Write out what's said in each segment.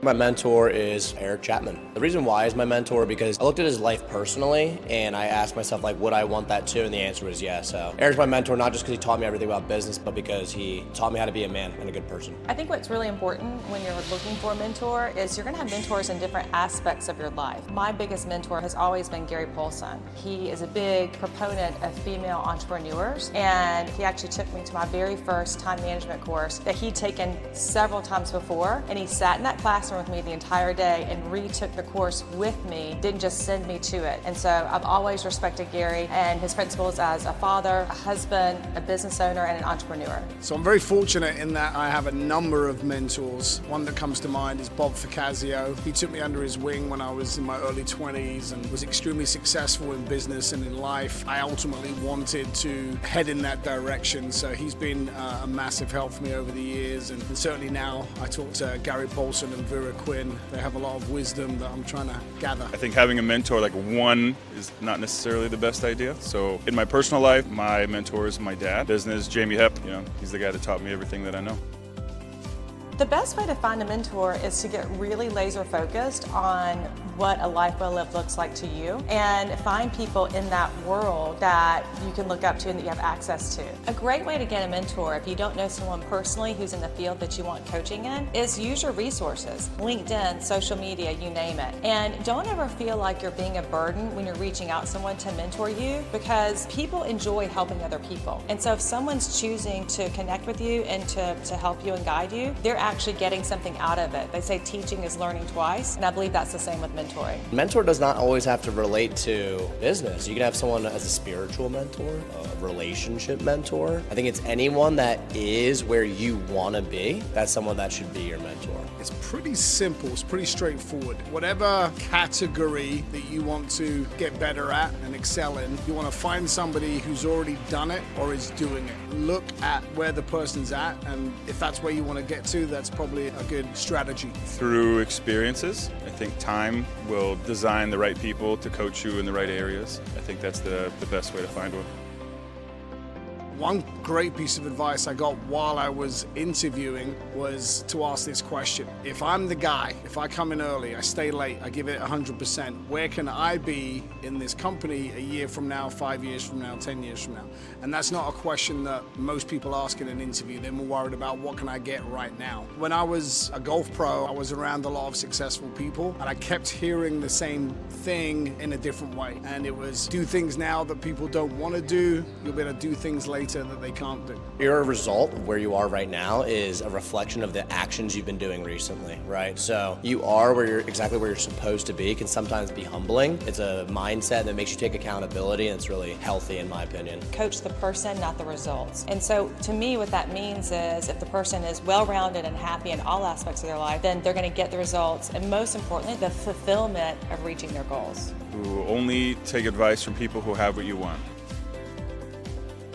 My mentor is Eric Chapman. The reason why is my mentor because I looked at his life personally and I asked myself, like, would I want that too? And the answer was yes. So Eric's my mentor, not just because he taught me everything about business, but because he taught me how to be a man and a good person. I think what's really important when you're looking for a mentor is you're gonna have mentors in different aspects of your life. My biggest mentor has always been Gary Polson. He is a big proponent of female entrepreneurs, and he actually took me to my very first time management course that he'd taken several times before, and he sat in that classroom with me the entire day and retook the course with me, didn't just send me to it. And so I've always respected Gary and his principles as a father, a husband, a business owner, and an entrepreneur. So I'm very fortunate in that I have a number of mentors. One that comes to mind is Bob Ficasio. He took me under his wing when I was in my early 20s and was extremely successful in business and in life. I ultimately wanted to head in that direction, so he's been a massive help for me over the years, and certainly now I talk to Gary Polson and Vera Quinn. They have a lot of wisdom that I'm trying to gather. I think having a mentor like one is not necessarily the best idea. So in my personal life, my mentor is my dad. Business, Jamie Hepp, he's the guy that taught me everything that I know. The best way to find a mentor is to get really laser focused on what a life well lived looks like to you and find people in that world that you can look up to and that you have access to. A great way to get a mentor, if you don't know someone personally who's in the field that you want coaching in, is use your resources. LinkedIn, social media, you name it. And don't ever feel like you're being a burden when you're reaching out to someone to mentor you, because people enjoy helping other people. And so if someone's choosing to connect with you and to help you and guide you, they're actually getting something out of it. They say teaching is learning twice, and I believe that's the same with mentoring. Mentor does not always have to relate to business. You can have someone as a spiritual mentor, a relationship mentor. I think it's anyone that is where you want to be. That's someone that should be your mentor. It's pretty simple, it's pretty straightforward. Whatever category that you want to get better at and excel in, you want to find somebody who's already done it or is doing it. Look at where the person's at, and if that's where you want to get to, that's probably a good strategy. Through experiences, I think time will design the right people to coach you in the right areas. I think that's the best way to find one. One great piece of advice I got while I was interviewing was to ask this question. If I'm the guy, if I come in early, I stay late, I give it 100%, where can I be in this company a year from now, 5 years from now, 10 years from now? And that's not a question that most people ask in an interview. They're more worried about what can I get right now. When I was a golf pro, I was around a lot of successful people, and I kept hearing the same thing in a different way. And it was, do things now that people don't want to do, you'll be able to do things later that they can't do. Your result of where you are right now is a reflection of the actions you've been doing recently, right? So you are exactly where you're supposed to be. It can sometimes be humbling. It's a mindset that makes you take accountability, and it's really healthy in my opinion. Coach the person, not the results. And so to me, what that means is if the person is well-rounded and happy in all aspects of their life, then they're going to get the results, and most importantly, the fulfillment of reaching their goals. Who only take advice from people who have what you want.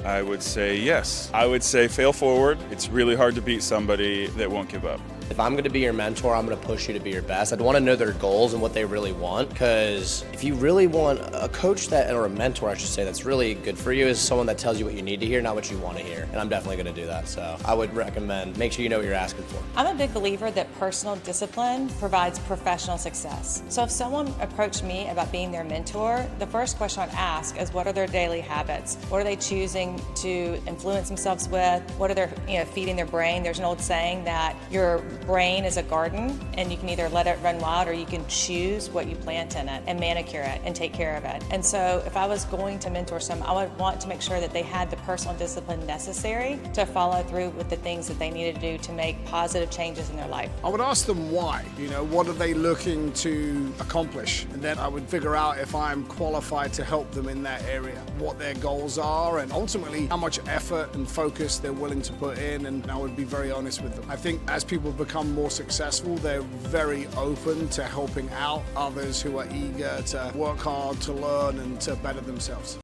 I would say yes. I would say fail forward. It's really hard to beat somebody that won't give up. If I'm going to be your mentor, I'm going to push you to be your best. I'd want to know their goals and what they really want, because if you really want a coach or a mentor, I should say, that's really good for you is someone that tells you what you need to hear, not what you want to hear. And I'm definitely going to do that. So I would recommend, make sure you know what you're asking for. I'm a big believer that personal discipline provides professional success. So if someone approached me about being their mentor, the first question I'd ask is, what are their daily habits? What are they choosing to influence themselves with? What are they feeding their brain? There's an old saying that your brain is a garden, and you can either let it run wild or you can choose what you plant in it and manicure it and take care of it. And so if I was going to mentor someone, I would want to make sure that they had the personal discipline necessary to follow through with the things that they needed to do to make positive changes in their life. I would ask them why, what are they looking to accomplish? And then I would figure out if I'm qualified to help them in that area, what their goals are, and ultimately how much effort and focus they're willing to put in, and I would be very honest with them. I think as people become more successful, they're very open to helping out others who are eager to work hard, to learn, and to better themselves.